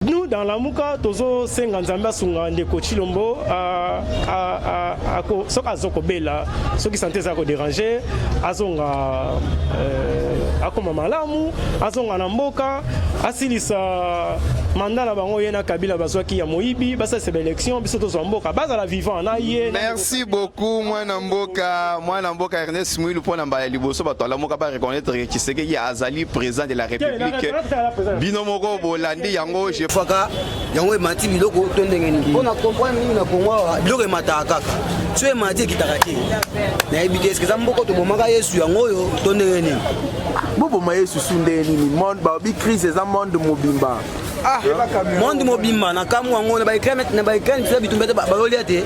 Nous, dans la Mouka, tozo senga nzamba sunga ndeko Chilombo soka zoko bela soki santé za ko déranger azonga akoma malamu azonga na mboka asilisa mandala bango yena Kabila bazwaki ya moyibi basa se élection biso tozo mboka baza la vivant na ye. Merci beaucoup mwana mboka Ernest Mwilu pona mbala liboso bato la moka ba reconnaître que c'est que ya azali président de la République binomoko bolandi yango je faka yango emati biloko to ndenge nini pona comprendre nini na Kongo biloko emata kaka so emati kitakati na ebite est-ce que za mboko to bomaka Yesu yango yo to ndenge nini bobo ma Yesu sunde nini monde ba bi crise za monde mobimba monde mobimba na kamu yango na ba Ukraine so bitumbete ba lolia te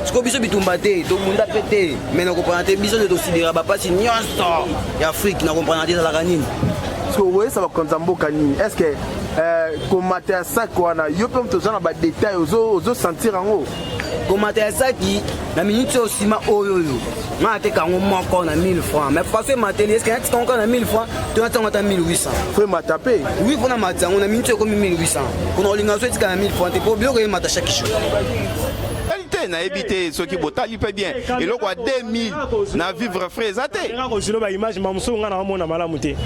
siko biso bitumba te to munda pete mais na comprendre te biso de to sidira ba pasi nyonso ya Afrique na comprendre te za la nini so ouais ça va konzamboka nini est-ce que komate ya saki wana yo mpe moto oza na badetail ozosentir yango komate ya saki na minute osima oyo nga ateka yango moko na 1000 francs mais faso emateli eske natika yango na 1000 francs to natango ata 1800 fo emata mpe oui mpona mati yango na minute ekomi 1800 mpona olinga so etika na 1000 francs te mpo biloko emata chaque jour na éviter ceux qui botali peut bien et le quoi 2000 na vivre frais ate nga ko ba image mamuso nga na mona malamu te.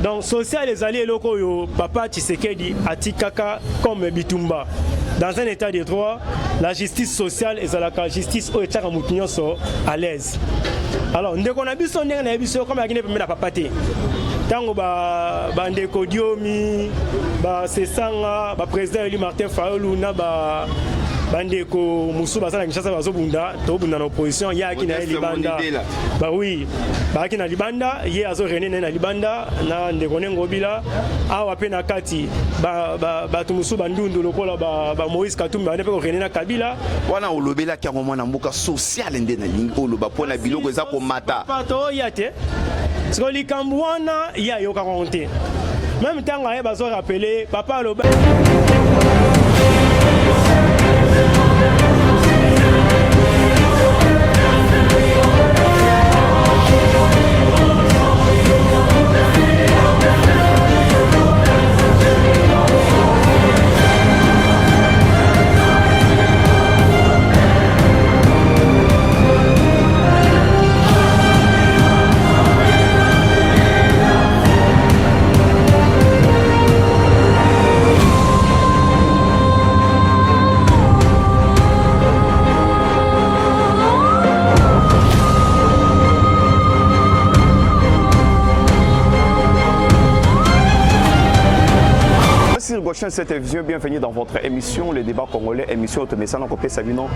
Donc social les alliés locaux yo papa Tshisekedi atikaka comme bitumba dans un état de droit la justice sociale et la justice au état mutinyoso à l'aise. Alors ndeko na biso ndenge na biso comme akine pemela papa te tango ba ndeko Diomi ba Sesanga ba président Eli Martin Fayulu na ba bandeko musu basala Kinshasa bazobunda tobunda na opposition yaki na libanda ba oui ba na libanda ye azo René na libanda na ndeko Ngobila awa pe na kati ba tumusu bandundu lokola ba Moïse Katumbi ba pe ko René na Kabila wana olobela ki ngoma na mboka social ndé na lingi oloba pona biloko eza ko mata pato yate siko likambu wana ya yoka konte même tango aye bazo rappeler papa loba cette télévision, bienvenue dans votre émission, le débat congolais, émission Automessa Nankopé Sabino.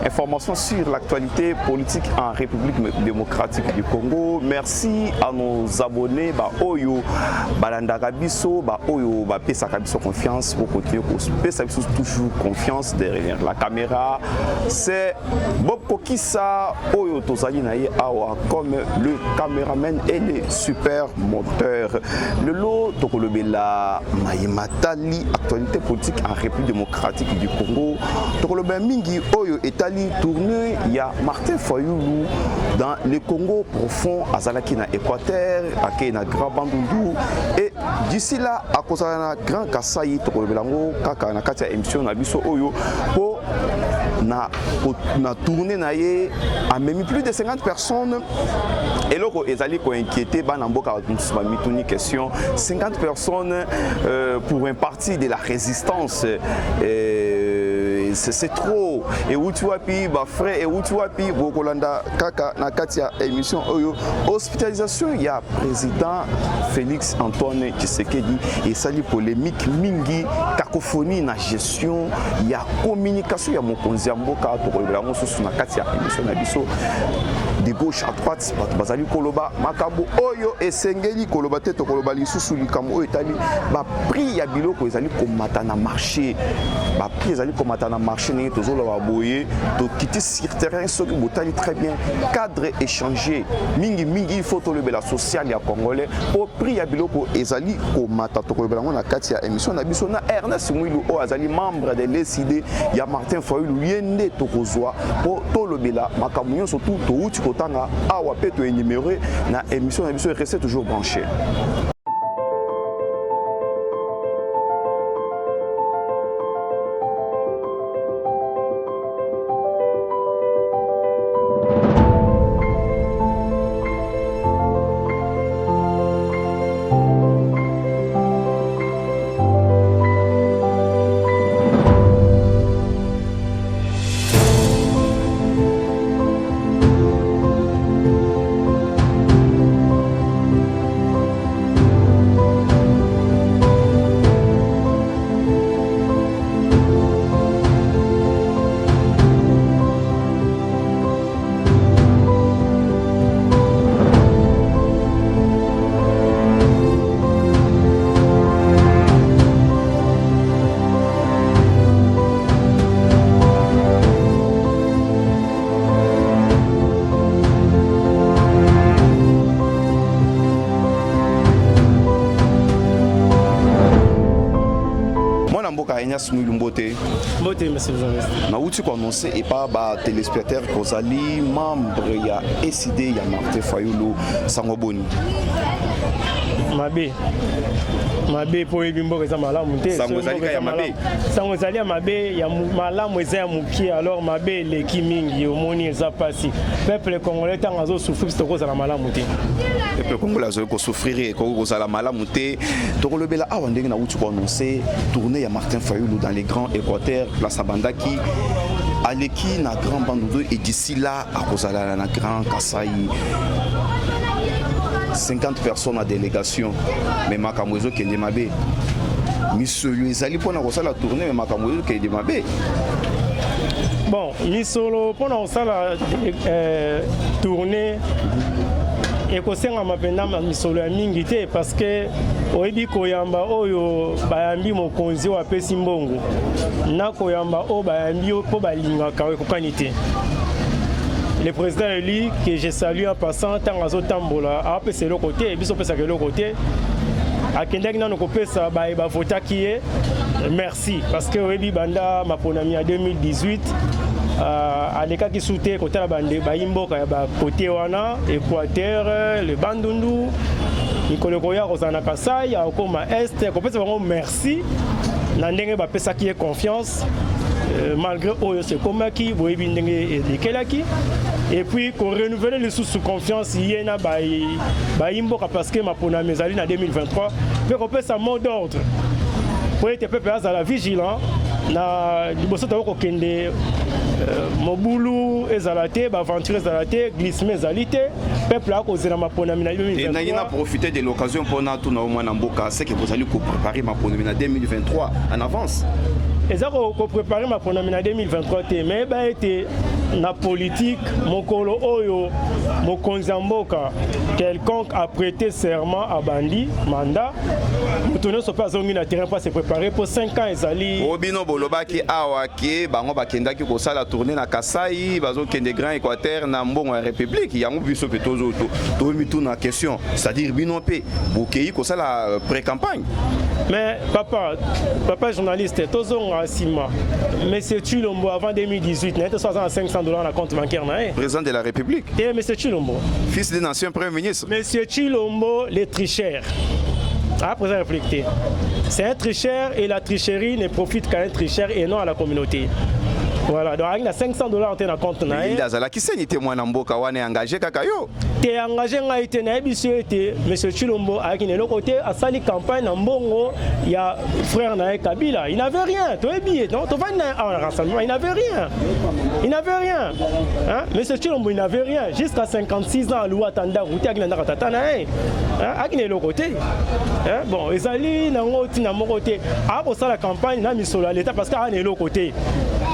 Information sur l'actualité politique en République démocratique du Congo. Merci à nos abonnés, Oyo, Balandagabiso, Oyo, Pesakabiso confiance, pour continuer, Pesakabiso toujours confiance derrière la caméra. C'est Bob Kokissa, Oyo Tozali Naye Awa, comme le caméraman et le super moteur. Le lot, Tokolobela, Maïmatali, actualité politique en République démocratique du Congo. Tokolobe mingi oyo etali tourné, il y a Martin Fayulu dans le Congo profond, azalaki na Équateur, ake na Grand Bandundu et d'ici là à cause na Grand Kasai tokolobe lango kaka na kati ya émission na biso oyo po na tourné na ye a même plus de 50 personnes et loko ezali ko inquiété bana mboka ba mituni question 50 personnes pour un parti de la résistance c'est trop et où tu as pi ba frère et où tu as pi bokolanda kaka na katia émission oyo hospitalisation il y a président Félix Antoine Tshisekedi et sali polémique mingi cacophonie na gestion il y a communication ya mokonzi ya mboka to kolobela ngo susu na katia émission na biso de gauche à droite bazali koloba makambo oyo esengeli koloba te to koloba lisusu likambo oyo etali ba prix ya biloko ezali komata na marché ba prix ezali komata na marché ne tozolo ba boye to quitter sur terrain ce que botali très bien cadre échangé mingi il faut to lebela social ya congolais au prix ya biloko ezali komata to kolobela ngo na kati ya émission na biso na Ernest Mwilu o azali membre de l'ECD ya Martin Fayulu yende to kozwa po to lebela makambo nyonso tout to uti kotanga awa pe to énuméré na émission na biso restez toujours branché. Moi, Namboka Ignace Mbote. Mbote, monsieur le journaliste. Na outi ko annoncer et pas ba téléspectateur Kozali membre ya SID ya Martin Fayulu Sangoboni. Mabe po ebimbo eza malamu te. Sangozali ka ya mabe. Sangozali ya mabe ya malamu eza ya muki alors mabe leki mingi omoni eza pasi. Peuple congolais tanga zo souffrir to kozala malamu te. Peuple congolais zo ko souffrir ko kozala malamu te. To kolobela awa ndenge na outi ko annoncer tournée ya Martin Fayulu dans les grands Équateur place Abandaki. Aleki na grand Bandundu et d'ici là à kozala na grand Kasai. 50 personnes à délégation, mais Makamouezo qui est démabé. Monsieur Luizali pour la tournée, mais Makamouezo qui est démabé. Bon, Misolo pour la tournée, et qu'on s'est en Misolo à Mingité parce que Oebi Koyamba Oyo Bayambi Mokonzi ou Ape Simbongo. Na Koyamba O Bayambi O Pobalinga Kawe Kokanité. Le président élu que je salue en passant tant à Zotambola a passé le côté et puis on le côté à Kendek n'a pas ça ba vota qui est merci parce que Rebi Banda m'a ponami en 2018 à l'écart qui soutient côté la bande ba imboka ba côté wana Équateur le Bandundu Nicolas Koya Rosana Kasai à Okoma Est qu'on peut vraiment merci na ndenge ba pesa qui est confiance malgré Oyo Sekomaki Boebi ndenge Kelaki. Et puis, qu'on renouvelle les sous confiance, il y a un parce que ma pona mesaline en 2023, mais qu'on peut ça mot d'ordre. Pour être peuple à la vigilance, na liboso toko kende mobulu ezalate, aventure ezalate, glissement ezalite, peuple a causé ma pona mina 2023. Et n'a profité de l'occasion pour na tout na au moins Namboka, c'est que vous allez préparer ma pona mina 2023 en avance. Et ça qu'on prépare ma pona mina 2023, mais bah été na politique, Mokolo Oyo, Mokonzamboka, quelconque a prêté serment à Bandi, mandat, nous ne sommes pas en terrain pour se préparer pour 5 ans. Ezali. Obino Bolobaki Awake, Bango Bakendaki pour la tournée na Kasai, Bazo Kende Grand Équateur, Nambon en République, il y a un biso petozo, tout mis tout na question, c'est-à-dire Binope, Bokei, pour ça la pré-campagne. Mais papa journaliste, Tozon Asima, M. Chilombo avant 2018, n'était pas $500 dans la compte bancaire. Président de la République. Et M. Chilombo. Fils d'un ancien Premier ministre. M. Chilombo, les tricheurs. Ah, présent réfléchir. C'est un tricheur et la tricherie ne profite qu'à un tricheur et non à la communauté. Voilà, donc il y a $500 dans le compte. Il a qui s'est témoin Namboka wane engagé Kakayo. T'es engagé à été M. Chilombo à qui est côté à sali campagne en Bongo, il y a frère Naé Kabila, il n'avait rien. Tu es billet, non? Tu vas un rassemblement, il n'avait rien. Il n'avait rien. Hein? M. Chilombo, il n'avait rien. Jusqu'à 56 ans, Lou Atanda, Routé Aguilanda Ratana, à qui est le côté. Bon, ils allaient dans mon côté. Après ça, la campagne, n'a mis sur l'État parce qu'il est le côté.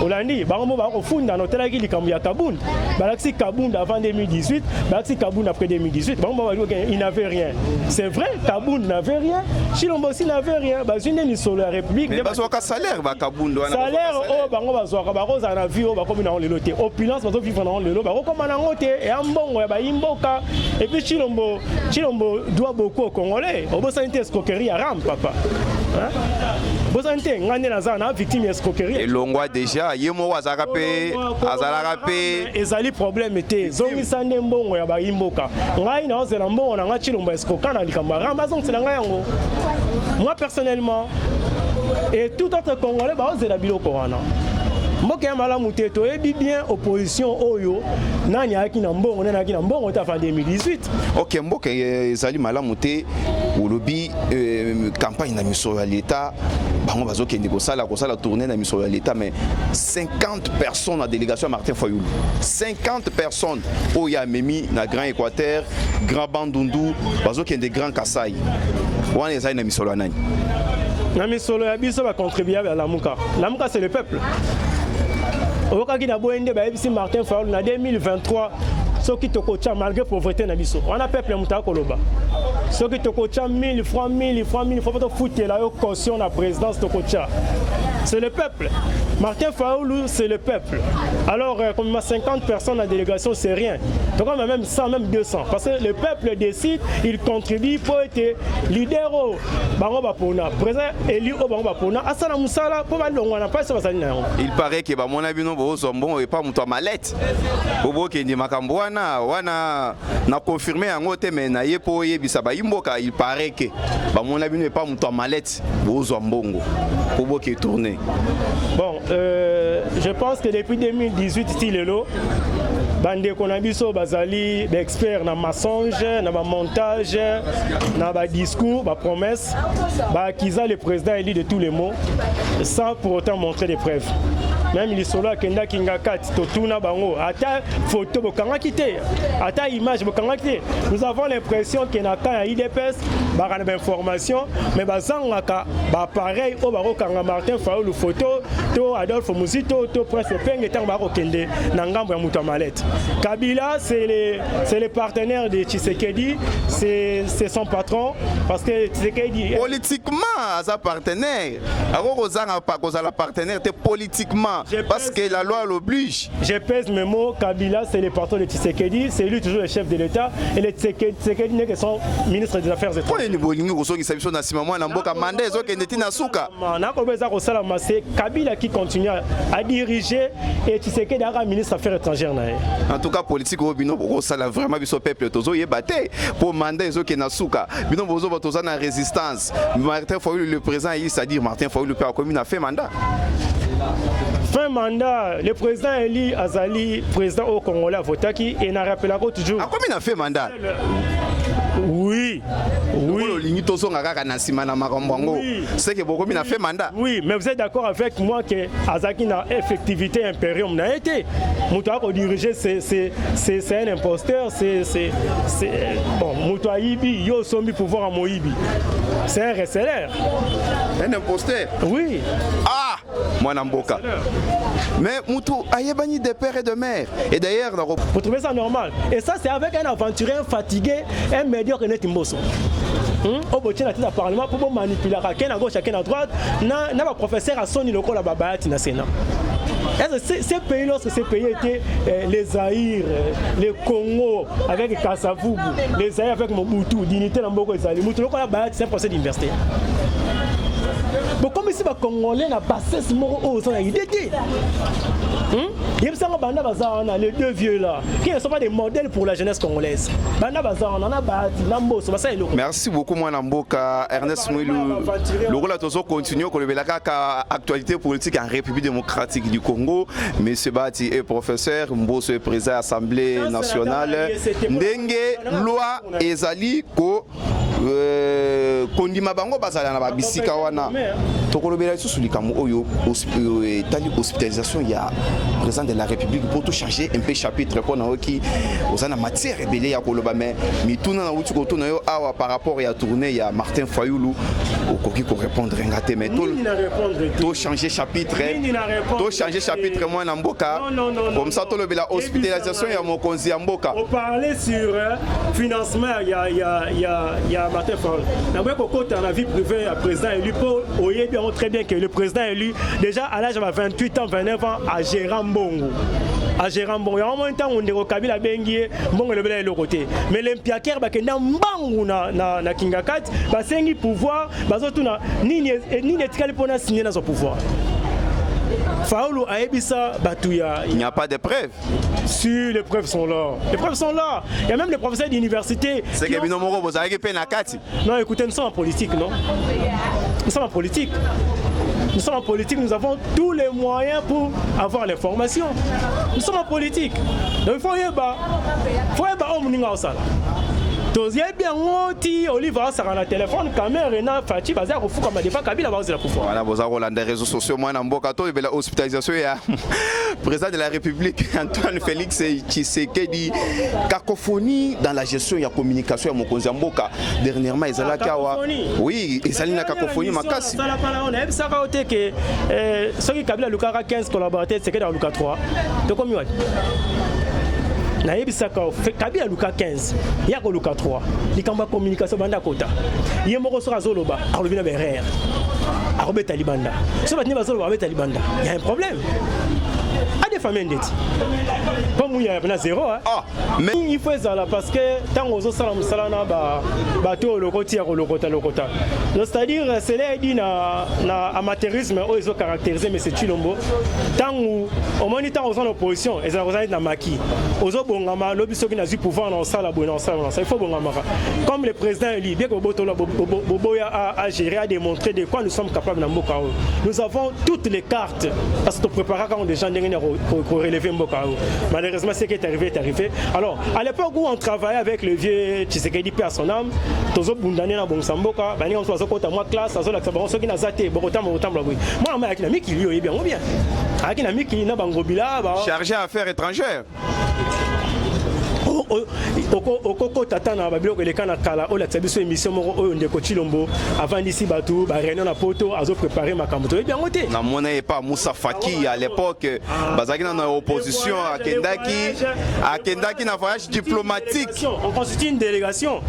Olandi, Bango va refondre dans notre église Kambia Kaboun. Balaxi Kaboun avant 2018, Balaxi Kaboun après 2018. Bango va dire qu'il n'avait rien. C'est vrai, Kaboun n'avait rien. Chilombo aussi n'avait rien. Bazune ni sur la République. Mais parce que salaire va Kaboun. Salaire, oh, Bango va voir, Bango a la vie, va comme dans le loté. Opulence, va vivre dans le lot. Bango comme un loté et un bon, va imboka. Et puis Chilombo doit beaucoup aux Congolais. Au beau santé escroquerie à Ram, papa. Beau santé, ngane nazana victime escroquerie. Et l'ongwa déjà. Yemo azarape, azarape. Ezali problème était. Zongi sande mbongo ya ba imboka. Ngai na ozela mbongo na ngati Chilombo escroquant na likamba. Ramazon c'est ngai yango. Moi personnellement et tout autre Congolais ba ozela biloko wana. Mboka ya malamu te to ebi bien opposition oyo nani aki na mbongo nani aki na mbongo ta fin 2018. OK, mboka ezali malamu te olobi campagne na miso ya l'État. Bango bazo kende ko sala tourner na miso ya l'État mais 50 personnes en délégation à Martin Fayulu. 50 personnes au ya memi na Grand Équateur, Grand Bandundu, bazo kende Grand Kasai. Wana ezali na miso ya nani? Na miso ya biso va contribuer à la Muka. La Muka c'est le peuple. Okaki na boende ba ebisi Martin Fayulu na 2023 soki tokocha malgré pauvreté na biso. On a peuple muta koloba. Soki tokocha 1000 francs pour te foutre la caution la présidence tokocha. c'est le peuple. Martin Fayulu, c'est le peuple. Alors, comme il y a 50 personnes en délégation, c'est rien. Donc, on a même 100, même 200. Parce que le peuple décide, il contribue pour être leader au Bango Bapona. Président élu au Bango Bapona. Asana Moussala, pour pas il paraît que mon avis non bon et pas mon mallette. Bobo qui dit Makambouana, wana na confirmé en côté mais na yepo yebisa ba imboka. Il paraît que mon avis n'est pas mon mallette. Bozo mbongo. Bobo qui est tourné. Bon, je pense que depuis 2018, Stilelo, bande konabiso bazali d'experts na mensonge, na montage, na discours, na promesse, qu'ils le président élu de tous les mots, sans pour autant montrer des preuves. Même il est solo à Kenda Kingakat, Totuna Bango, ata photo bokanga kité, ata image bokanga kité. Nous avons l'impression qu'il y a un IDPS, barane d'information, mais bazangaka, pareil au baro kanga Martin Fayulu photo, to Adolphe Muzito, to Prince Peng et tant baro Kende, Nangambo ya Mutamalet. Kabila, c'est les partenaires de Tshisekedi, c'est son patron, parce que Tshisekedi. Politiquement, sa partenaire, alors aux la partenaire, c'est politiquement. Parce que la loi l'oblige. Je pèse mes mots, Kabila c'est le patron de Tshisekedi, c'est lui toujours le chef de l'État et le Tshisekedi n'est que son ministre des Affaires étrangères. Kabila qui continue à diriger et Tshisekedi est ministre des Affaires étrangères. En tout cas, politique ça vraiment le peuple pour mandat qui na souka. Bino bozo batoza na résistance. Martin Fayulu le président, c'est-à-dire Martin Fayulu le commune a fait mandat. Fin mandat, le président élu Azali, président au Congolais, Votaki, et n'a rappelé toujours. À combien il a fait mandat? Oui. Oui. C'est que beaucoup a fait mandat. Oui, mais vous êtes d'accord avec moi que Azaki n'a effectivité impérium n'a été. Moutouako diriger, c'est un imposteur, c'est bon, Moutouaïbi, yo sombi pouvoir à Moïbi. C'est un receleur. Un imposteur? Oui. Ah! Moi, Namboka. Mais Moutou a yébani des pères et de mères. Et d'ailleurs, vous trouvez ça normal? Et ça, c'est avec un aventurier fatigué, un médiocre net imbosso. Au bout de parlement pour manipuler chacun à gauche, chacun à droite, n'a pas professeur à son îloko la babayati na Sénat. Ces pays, lorsque ces pays étaient les Zaïre, les Congo avec Kassavoubou, les Zaïre avec Mobutu, Dignité Lamboko et Zali, Mobutu, c'est un procès d'université. Bon, comme ici, les Congolais n'ont pas cessé de mourir d'idées. Les deux vieux là, qui ne sont pas des modèles pour la jeunesse congolaise. Merci beaucoup, moi, Namboka. Ernest Mouilou. Le rôle a continué pour l'actualité politique en République démocratique du Congo. Monsieur Bati est professeur, Mbosso est président de l'Assemblée nationale. Ndenge, loi ezali ko kondima bango bazala na babisika wana. Tokolobela sous likamu oyo tali hospitalisation il y a président de la République pour tout changer un peu chapitre pour na qui aux ana matière rebelle ya koloba mais mituna na wutu ko tuna yo awa par rapport ya tourner il y a Martin Fayulu au koki ko répondre ngate mais to changer chapitre to changer chapitre moi na mboka comme ça to lobela hospitalisation ya mokonzi ya mboka on parlait sur financement il y a Martin Fayulu na boko kota na vie privée à président élu pour oyebi très bien que le président élu déjà à l'âge de 28 ans 29 ans à Gérambongo. À Gérambongo, il y a un moment où on est Kabila Benguié, bon le bel est côté. Mais l'impiaquer bakenda mbangu na Kingakat, ba sengi pouvoir, bazotu na ni netikali pona signer dans son pouvoir. Fayulu a ebisa batouya. Il n'y a pas de preuves. Si les preuves sont là. Les preuves sont là. Il y a même les professeurs d'université. C'est que Binomoro vous avez peine à Kati. Non, écoutez, nous sommes en politique, non? Nous sommes en politique. Nous sommes en politique, nous avons tous les moyens pour avoir l'information. Nous sommes en politique. Donc il faut y avoir un sala. Deuxième bien, Oliver sera na téléphone, caméra, Rena, Fati, Bazar, au fou comme des fois, Kabila va la pouvoir. Voilà, vous avez des réseaux sociaux, moi, dans Bokato, et la hospitalisation, il y a président de la République, Antoine Félix Tshisekedi, cacophonie dans la gestion, il y a communication, il y a Mokonzi Mboka. Dernièrement, ils allaient à oui, ils allaient à cacophonie, Makasi. On a vu ça, que ceux qui Kabila Lukara 15 collaborateurs, c'est que dans Luka 3. Donc, comme Naïbisaka, Kabila Luka 15, Yako Luka 3, Likamba communication banda kota. Yemoko sera zoloba, Arlovina Berrer. Arobé Talibanda. Ce matin, il y a un problème. À des familles d'être. Comme il y a zéro, hein. Mais il faut ça là parce que tant aux autres salana bateau le côté lokota. C'est-à-dire c'est là dit na amateurisme ils ont caractérisé mais c'est Chilombo. Tant au moins tant aux en opposition et ça na maki. Aux autres bongama lobiso qui n'a eu pouvoir dans ça la bonne ça il faut bongama. Comme le président élu bien que Boboya a géré a démontré de quoi nous sommes capables dans Mbokao. Nous avons toutes les cartes parce que préparer quand des gens pour relever Mbokao. Malheureusement, ce qui est arrivé est arrivé. Alors, à l'époque où on travaillait avec le vieux Tshisekedi Père son âme, tous les bundane na Bongsamboka, bani on soit côté moi classe, azo la sabon ceux qui n'a zaté, bokotam. Moi, ma akina miki liyo bien ou bien. Akina miki na bangobila ba. Chargé à affaires étrangères. Okoko tata na babiloko eleka na kala ola tsabiso émission moko oyo ndeko Chilombo avant d'ici batou ba réunion na poto azo préparer makambo to bien ngote na mona pas Moussa Faki à l'époque bazaki na opposition akendaki na voyage diplomatique. On constitue une délégation.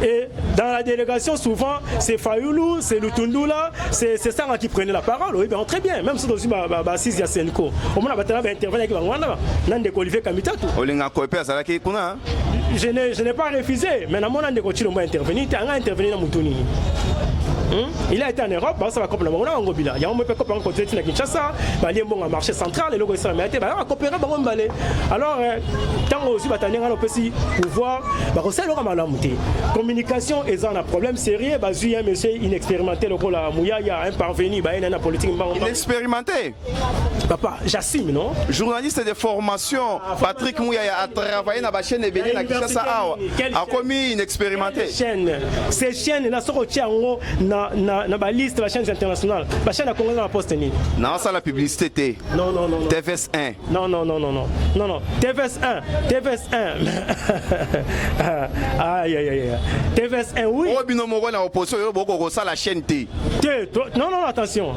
Et dans la délégation, souvent, c'est Fayoulou, c'est Lutundula, c'est ça qui prenait la parole. Oui, bien, très bien. Même si aussi Bassis Yasenko. Au moins, on va intervenir avec Wanda, Nandeko Olivier Kamitatu. Je n'ai pas refusé, mais dans mon an de coaching, on va intervenir. Il a intervenu dans Moutouni. Il a été en Europe, ça va complètement en Gobila. Il y a un peu de côté de Kinshasa, il y a un marché central, et le gouvernement il va coopérer. Alors, tant aussi, il y a un pouvoir, communication est un problème sérieux. Il y a un monsieur inexpérimenté, il y a un parvenu, il y a un politique. Inexpérimenté? Papa, j'assume, non? Journaliste de formation, Patrick Mouya a travaillé dans la chaîne de Bénin à Kinshasa, a commis inexpérimenté. Ces chaînes-là sont na ba liste la chaîne internationale la chaîne a congolais na poste ni non ça la publicité non TVS 1 non TVS 1 aïe TVS 1 oui o bino moko na opposition yo boko ko ça la chaîne T non attention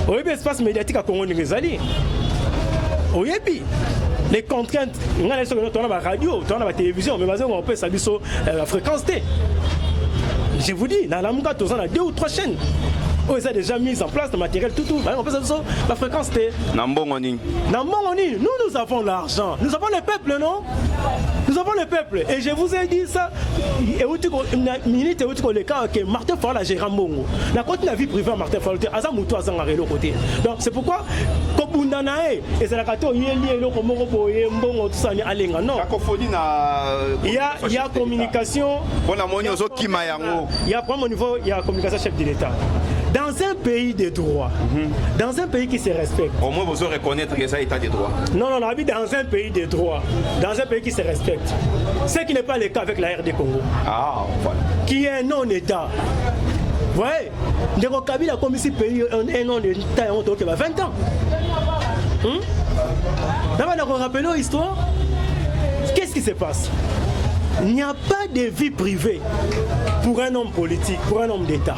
oui espace médiatique à Congo ngezali oyebi les contraintes, on a la radio, on a la télévision, mais on peut saluer la fréquence T. Je vous dis, dans la Mouka, on a 2 ou 3 chaînes. Ils ont déjà mis en place le matériel, tout. On peut saluer la fréquence T. Nambongoni, nous avons l'argent. Nous avons le peuple, non? Nous avons le peuple. Et je vous ai dit ça. Martin Fayulu a géré Mbongo. La côté de la vie privée, Martin Fayulu a géré côté. Donc c'est pourquoi, il y a communication. Il y a au niveau, il y a communication chef de l'État. Dans un pays de droit, dans un pays qui se respecte. Au moins, vous reconnaître que ça est état de droit. Non, on habite dans un pays de droit, dans un pays qui se respecte. Ce qui n'est pas le cas avec la RD Congo. Voilà. Qui est un non-État. Vous voyez, Ndeko Kabila a commis ce pays un non-État il y a 20 ans. D'abord, on rappelle l'histoire. Qu'est-ce qui se passe? Il n'y a pas de vie privée pour un homme politique, pour un homme d'État.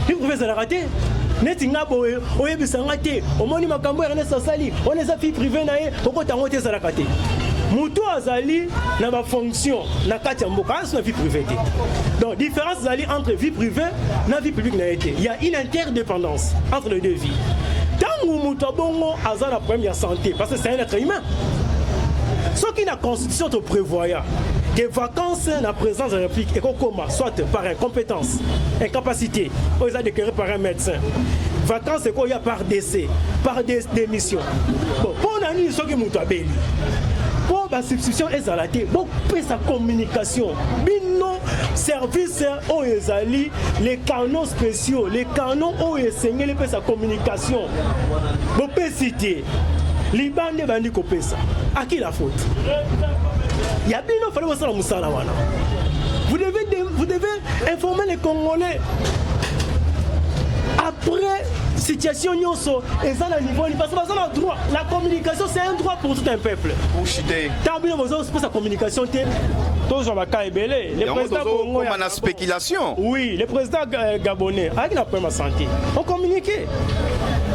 Vie privée, ça l'a raté. On est a vie privée, ça l'a raté. Moutou Azali n'a pas fonction, n'a pas de vie privée. Donc, différence entre vie privée et vie publique n'a été. Il y a une interdépendance entre les deux vies. Tant que Moutou Bongo a la première santé, parce que c'est un être humain. Ce qui la constitution te prévoit des vacances dans la présence de la République et qu'on commence soit par incompétence, incapacité, ou ils ont déclaré par un médecin. Vacances, c'est quoi? Il y a par décès, par démission. Bon, pour nous, ce qui est abeli. Pour la substitution, ils ont laté. Bon, pour sa communication, bino service où ils allient les canaux spéciaux, les canaux où ils enseignent sa communication. Bon, peut citer. Liban ne bandi kopesa. À qui la faute? Il y a bien fallu voir ça dans Moussala. Vous devez informer les Congolais. Après situation nyonso, et ça à niveau parce que ça a droit. La communication c'est un droit pour tout un peuple. Tant bien vous avez sa communication tous on va caibelé. Le président congolais comme en spéculation. Oui, le président gabonais avec la première santé. On communiquait.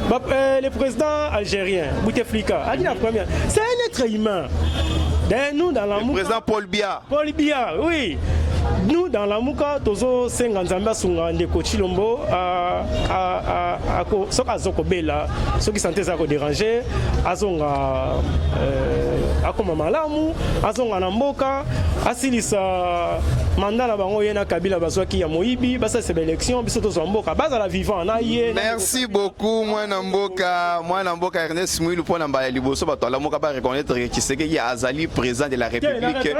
Le président algérien, Bouteflika, a dit la première. C'est un être humain. Nous, dans la le président Paul Biya. Paul Biya, oui. nous dans la Mouka tozo senga nzamba sunga ndeko Chilombo soka azoko bela soki santé za ko déranger azonga akoma malamu azonga na mboka asilisa mandala bango yena Kabila bazwaki ya moyibi basa c'est élection biso tozo mboka baza la vivant na ye. Merci beaucoup mwana mboka Ernest Mouilou pour namba liboso bato la moka ba reconnaître que Tshisekedi azali président de la République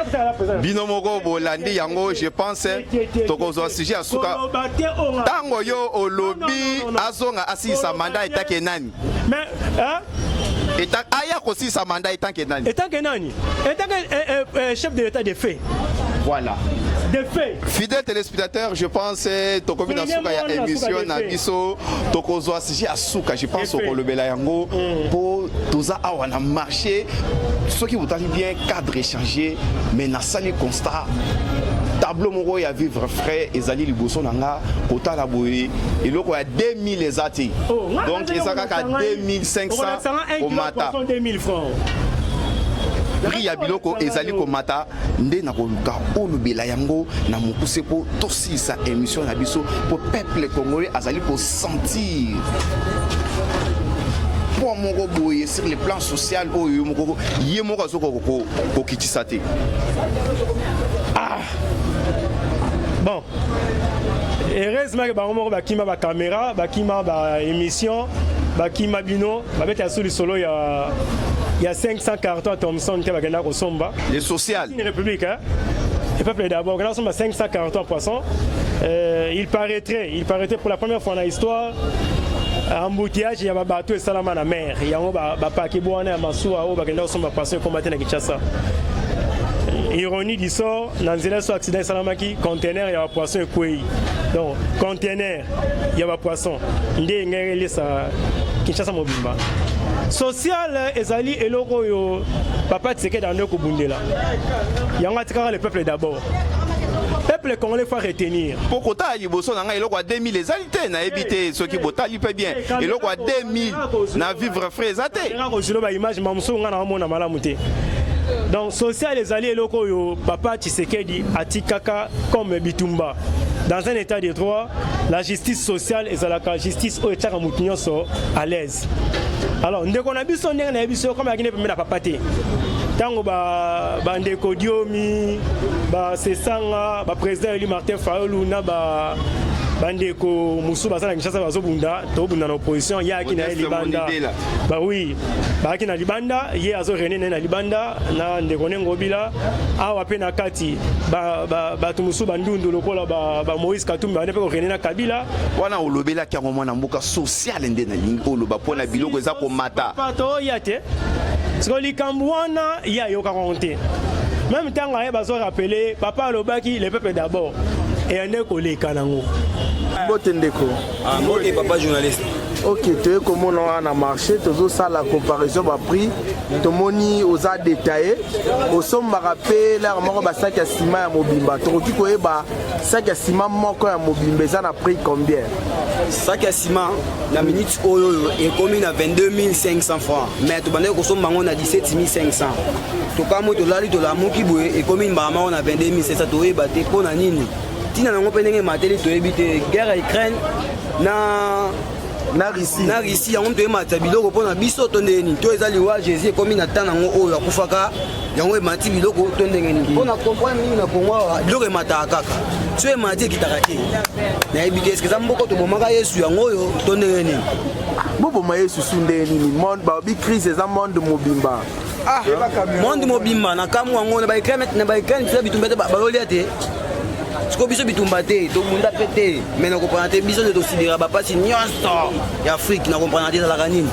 binomoko bolandi yango je pense tokozo sujet asuka tango yo olobi azonga asisa mandat etake nani mais hein aya kosi sa mandat etake nani chef de l'état de fait. Voilà. Des faits. Fidèles téléspectateurs, je pense Tokomi Nasuka ya émission na biso Tokozo asiji asuka, je pense au Kolobela yango pour toza awa na marché ceux qui vous allez bien cadre échangé mais na sali constat tableau moko ya vivre frais ezali liboso nanga kota la boye eloko ya 2000 ezati donc ezaka ka 2500 au mata 2000 francs. prix ya biloko ezali komata nde na koluka olobela yango na mokuse po tosisa émission na biso po peuple congolais azali ko sentir pour moko boye sur le plan social oyo moko ye moko azoko ko kitisa te. Bon, heureusement que bango bakima ba caméra bakima ba émission bakima bino babeta sous le solo il y a 500 cartons à Thomson qui va gagner au Somba. Les sociales. Une république, hein. Le peuple d'abord, on a 500 cartons à poisson. Il paraîtrait pour la première fois dans l'histoire, embouteillage, il y a un bateau et salam à la mer. Il y a un paquet bois, un massoua, un bagage au Somba, passer combattre dans Kinshasa. Ironie du sort, dans le accident Salamaki, conteneur, il y a un poisson et couille. Donc, conteneur, il y a un poisson. Il y a un Kinshasa Mobimba. Social ezali eloko yo papa Tshisekedi dans ndeko bundela yanga tikaka le peuple d'abord peuple congolais faut retenir pourquoi ta liboso nanga eloko 2000 ezalité na éviter ceux qui botali peut bien eloko 2000 na vivre frais ezate ngako zilo ba image mamuso ngana mona malamu te. Donc social ezali eloko yo papa Tshisekedi atikaka comme bitumba dans un état de droit. La justice sociale et la justice au état à l'aise. Alors, nous avons vu comme la papate. Tango ba ndeko Diomi, ba Sesanga, ba président Eli Martin Fayulu na ba bandeko musu basala Kinshasa bazobunda to bunda na opposition ya kina libanda. Ba oui, ba kina libanda ye azo René na libanda na ndeko Ngobila awa pe na kati ba tumusu bandundu lokola ba Moïse Katumbi ba pe ko René na Kabila wana olobela kyango mwana mboka social ende na lingi oloba pona biloko eza ko mata. Pato yate. Parce que les Cambouana, il y a yoka compté. Même temps, on va se rappeler, papa Lobaki, le peuple d'abord. Et un écho les Kanango. Botendeko. Ah, moi, papa journaliste. Ok, tu es comme on a marché, tu as ça la comparaison va prix, tu moni aux a détaillé, au somme va rappeler la mort ba 5 estima à Mobimba. Tu dis que ba 5 estima moko à Mobimba, ça a pris combien? 5 estima la minute oyo est commune à 22 500 francs. Mais tu bandé au somme on a 17 500. Tu quand moi tu lali tu la moki boue et commune ba on a 22 500 tu ba te pona nini. Tina na ngopendenge mateli to ebite guerre à Ukraine na Russie yango to emata biloko pona biso to ndeni to ezali wa Jésus komi na tana ngo oyo akufaka yango emati biloko to ndengeni pona comprendre ni na Congo biloko emata kaka so emati kitaka te na ebite eske za mboko to bomaka Yesu yango oyo to ndengeni bobo ma Yesu sundeni ni monde ba bi crise za monde mobimba monde mobimba na kamwa ngo na ba Ukraine tsa bitumbete ba loli ate siko biso bitumba te to munda pete mais na comprendre te biso de tosidira ba pasi nyonso ya Afrique na comprendre te la nini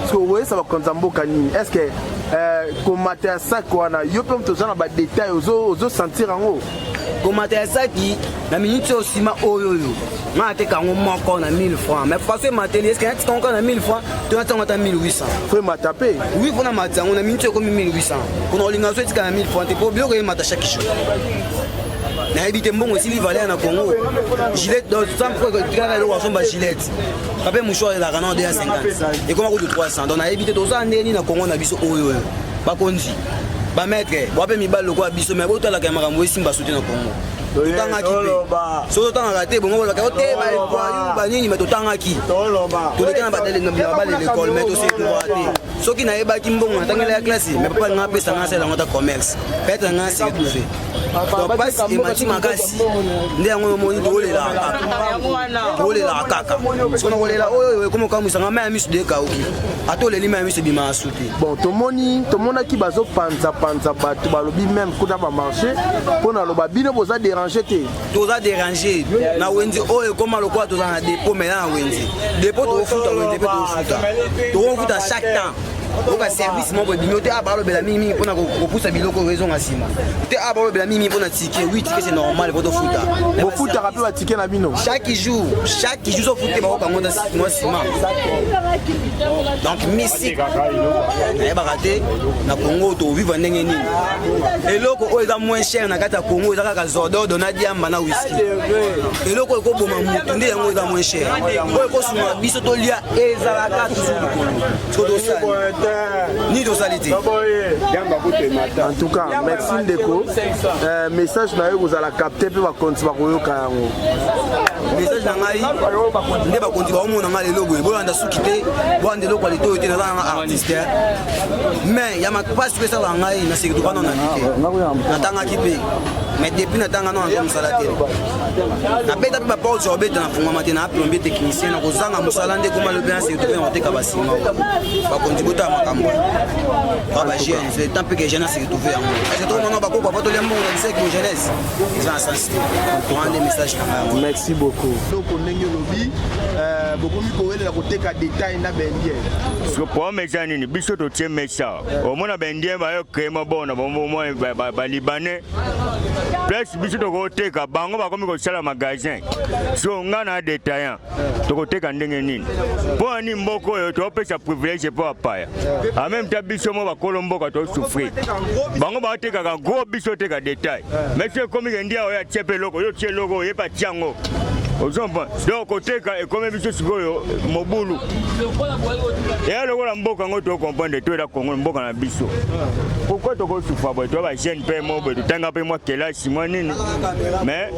siko we ça va konzamboka nini est-ce que komata ya sac wana yo pe mto zana ba détail ozo sentir ngo komata ya saki na minute osima oyoyo na te kango moko na 1000 francs mais parce que mateli est-ce que tu encore na 1000 francs tu as 1800 faut mataper oui pour na matango na minute comme 1800 pour olinga so etika na 1000 francs te pour bien que mata chaque jour na ebite mbongo aussi valeur na Congo gilet dans 100 fois que tu as le wasson ba gilet après mouchoir la canon de 50 et comment coûte 300 donc na ebite to za ndeni na Congo na biso oyo ba konzi ba maître ba pe mi balo kwa biso mais botala ka makambo esimba soute na Congo totangaki mpe so totangaka te bongo bakao te baepoyu banini me totangaki toleki na bale l'école me toseetoa te soki nayebaki mbongo natangela ya classe me papa nga apesanga asalango ta commerce peut-être nga aseretrouve donc pasi emati makasi nde yango omoni toolelaka kaka soki nakolela oyo ekomokamwisanga ma ya miso de ekauki ata oleli ma ya miso ebima asu te bon tomonaki bazopanza bato balobi même kuna bamarché mpo na loba bino boza dérange te toza dérange na wenze oyo ekoma lokola toza na depo mena na wenze depo tokofuta wenze mpe tokofuta chaque temps oka service moko ebimi te abalobela mingi mpona kopusa biloko oyo ezonga nsima te abalobela mingi mpona tike 8 tike c'est normal po tofuta bofutaka mpe batike na bino chaque jour sofute bakokango mwa nsima donc misik nayebaka te na congo tovivre ndenge nini eloko oyo eza moins cher na kati ya congo eza kaka zordodo na diamba na whisky eloko oyo ekoboma mutu nde yango eza moins cher oyo ekosunga biso tolia ezalaka toujours likolo so tosali ni tosalité. En tout cas, merci Ndeko. Message na yo kozala capter pe bakonzi bakoyoka yango. Message na ngai nde bakonzi ba omona ngai lelo boye bolanda suki te bwande loko le to te na artiste. Mais ya makpasi pesa la ngai na seki tukana na nite. Natanga kipe. Mais depuis natanga no nzo musala te. Na beta pe ba Paul Jorbeta na funga matena na plombier technicien na kozanga musala nde koma le bien seki tukana oteka basima. Bakonzi bota makambo. Ba jeune, c'est tant que jeune s'est retrouvé en moi. C'est trop non ba ko ba to le monde c'est que jeunesse. Ils ont sens. On prend des messages comme merci beaucoup. Donc on ndenge lobi beaucoup mi ko wele ko teka détail na bendie. So pour message ni biso to tie message. O mona bendie ba yo krema bona ba libanais. Plus biso to ko teka bango ba komi ko sala magasin. So ngana détaillant. To ko teka ndenge nini. Pour ni mboko yo to pesa privilège pour apaya. En même temps biso mo ba kolomboka to souffrir. Bango ba teka ka gros biso teka détail. Mais c'est comme ndia oya tiepe loko yo tie loko yepa tiango. Ozomba donc koteka ekome biso sikoyo mobulu ya lokola mboka ngo to comprendre to la Congo mboka na biso pourquoi to ko souffra boy to ba jeune pe mo boy tanga pe moi kelasi moi nini mais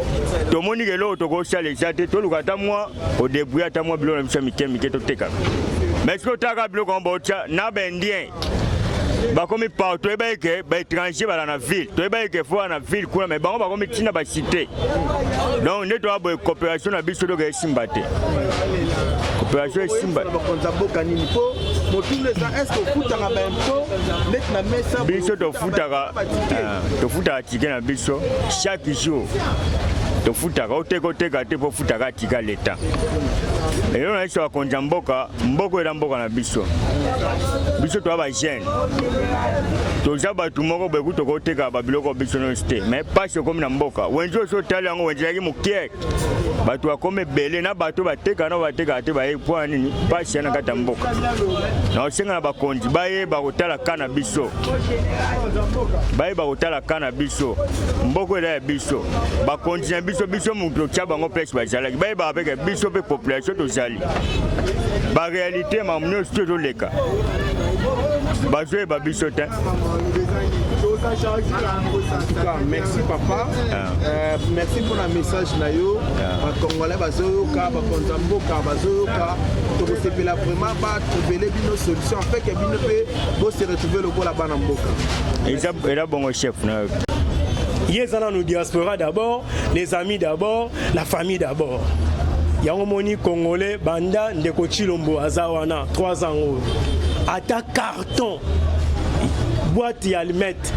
to moni ke lo to ko sale jate to lukata moi au début ata moi bilo na biso mikemike to teka mais ko taka bilo ko mbocha na bendien bakomi partout ebeke ba étranger bala na ville to ebeke fo na ville kuna mais bango bakomi tina ba cité donc ne doit avoir coopération na biso doga esimba te coopération esimba bakonza boka nini po motule za est ce futaka ba impo net na mesa biso to futaka tike na biso chaque jour to futaka oteka te po futaka tika leta et on a eu à konja mboka era mboka na biso to ba jeune to jaba tu moko be kuto ko teka ba biloko biso no ste mais pas comme na mboka wenjo so tala ngo wenjo ki mukie batu akome bele na batu bateka na bateka te ba epo nini pas na kata mboka na osenga na bakonzi baye ba kotala kana biso mboko era ya biso bakonzi na biso muto tshaba ngo place ba jala baye ba avec biso pe population to jali ba réalité ma mno studio leka bazoe ba biso te. Merci papa. Merci pour le message na yo. Congolais bazoyoka bakonza mboka bazoyoka to sepela vraiment ba trouver bino solution fait que bino pe bo se retrouver le là-bas na mboka. Et bon chef na Yezana nous diaspora d'abord, les amis d'abord, la famille d'abord. Yango moni congolais banda ndeko Chilombo azawana 3 ans. Ata carton boîte ya allumettes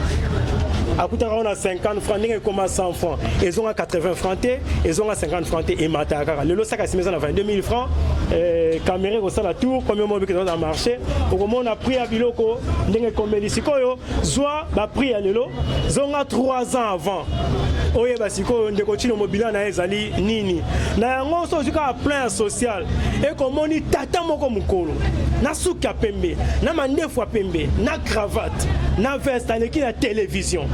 akutaka on a 50 francs ndenge koma 100 francs ils ont à 80 francs ils ont à 50 francs et mataka le sac à simeza na 22 000 francs caméra ko sala tour combien mo biki dans le marché pour on a pris à biloko ndenge komeli sikoyo zwa ba prix à lelo zonga 3 ans avant oye basiko ndeko chino mobila na ezali nini na yango so zuka plein social et komoni tata moko mukolo na suka pembe na mandefu pembe na cravate na veste aleki na télévision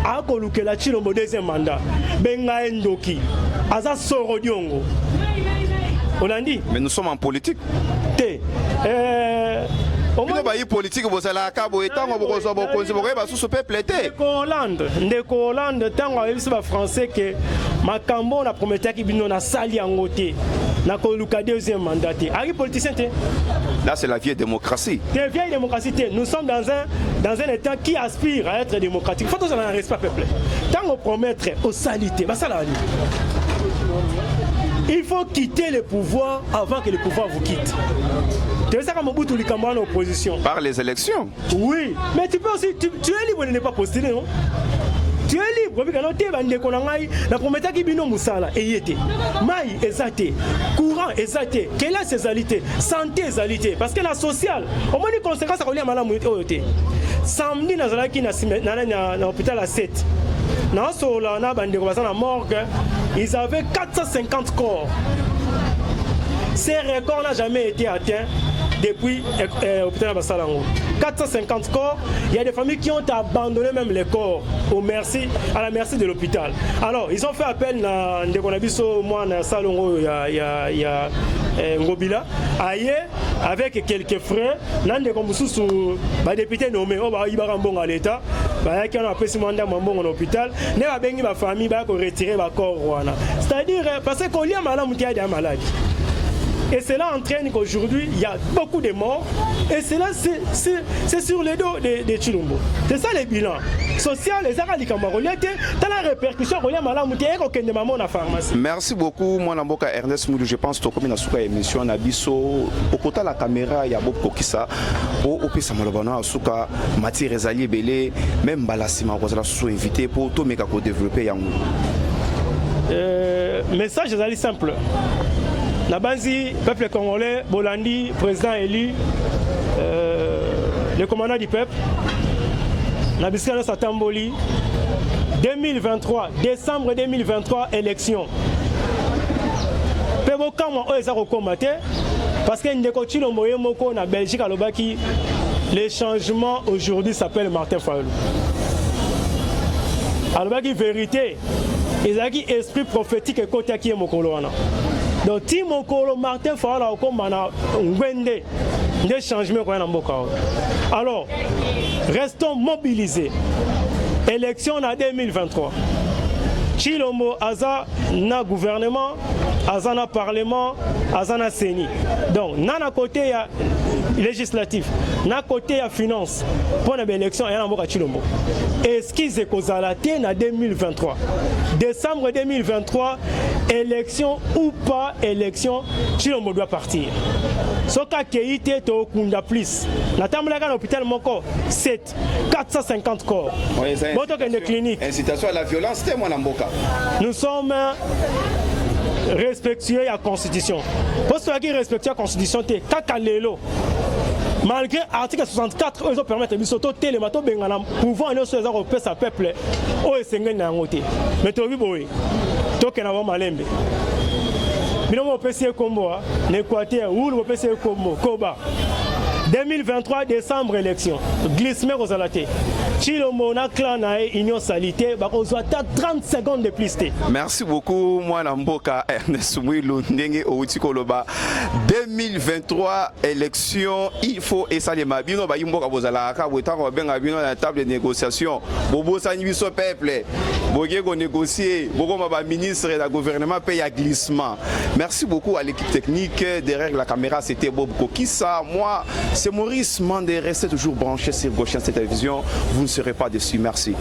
akolukela Chilombo deuxième mandat benga endoki aza soro diongo on a dit mais nous sommes en politique té Bino ba yi politique bozala ka bo etango bokozo bokonzi bokoyeba susu peuple te Ndeko Hollande tango ayebisi ba français que makambo na prometteur qui bino na sali en côté na koluka deuxième mandat ari politicien te. Là c'est la vieille démocratie. La vieille démocratie. Nous sommes dans un état qui aspire à être démocratique. Il faut que nous en respect peuple. Tant on promettre aux salités, bah ça là. Il faut quitter le pouvoir avant que le pouvoir vous quitte. Tu sais ça comme Mobutu Likambo en opposition. Par les élections. Oui, mais tu peux aussi, tu es libre de ne pas postuler, non? Tu es libre, parce que tu es la prometteur qui bino musala et yete. Maï ezate, courant ezate, quelle est ses alités, santé ezalité, parce que la sociale, au moins les conséquences à relier à madame Oyote. Samedi na zalaki na hôpital à 7. Dans ce là na bande ko na morgue, ils avaient 450 corps. Ces records n'ont jamais été atteints depuis l'hôpital Bassalango. 450 corps, il y a des familles qui ont abandonné même les corps à la merci de l'hôpital. Alors, ils ont fait appel à Ndekonabiso, moi, à Salongo, il y a Ngobila, ailleurs, avec quelques frais, les députés nommés, ils ont à l'État, qui ont appelé ce mandat en hôpital, ils ont ma famille pour retirer le corps. C'est-à-dire, parce qu'on y a malade. Et cela entraîne qu'aujourd'hui, il y a beaucoup de morts. Et cela, c'est sur les dos de Chilombo. C'est ça le bilan. Social, les arabes, dans la répercussion, merci beaucoup, moi, Namboka Ernest Moudou. Je pense que comme une émission, on a biso, au côté de la caméra, il y a beaucoup qui ça. Au Pisa Malobana, Asuka, Mathieu Rezali Belé, même Balassima, on sont invités pour tout développer Yangou. Message est simple. Nabanzi, peuple congolais, Bolandi, président élu, le commandant du peuple, Nabiskano Satamboli, 2023, décembre 2023, élection. Pebo Kama Oeza Rokomate, parce que Ndeko Chilombo Moko na Belgique à Lobaki, le changement aujourd'hui s'appelle Martin Fayulu. À Lobaki, vérité, ils ont dit esprit prophétique et côté qui est Mokolo. Donc, si mon colo Martin Fayulu a comme Ngwende, des changements qu'on a dans Mboka. Alors, restons mobilisés. Élection en 2023. Chilombo Aza na gouvernement, Aza na parlement, Aza na Séni. Donc, na côté il y a législatif, na côté il y a finance. Pour l'élection, il y a un Chilombo. Est-ce qu'ils est en 2023? Décembre 2023, élection ou pas élection, Chilombo doit partir. Ce cas qui est au Kunda plus. La table à l'hôpital Moko, 7, 450 corps. Incitation à la violence, c'est moi Namboka. Nous sommes respectueux à la Constitution. Parce que respectueux à la Constitution, c'est Kakalelo. Malgré l'article 64, ils ont permis de Bisoto Télémato Bengana pouvoir aller sur les Européens, sa peuple, au Essengen Nangote. Mais tu as vu, boy, tu as malembe. Mais non, PC Combo, l'Équateur, ou le PC Combo, Koba. 2023 décembre élection. Glissement aux alatés. Chilombo na clan na union salité, bah on doit 30 secondes de plus. Merci beaucoup, moi Namboka Ernest Mouilou Ndenge Outikoloba. 2023 élection, il faut essayer ma bino ba yimboka bozala ka wetango benga bino na table de négociation. Bobo sanyi biso peuple. Boge ko négocier, bogo ma ministre et la gouvernement paye à glissement. Merci beaucoup à l'équipe technique derrière la caméra, c'était Bob Kokissa. Moi c'est Maurice Mandé, restez toujours branché sur Gauchien Télévision, vous ne serez pas déçus. Merci.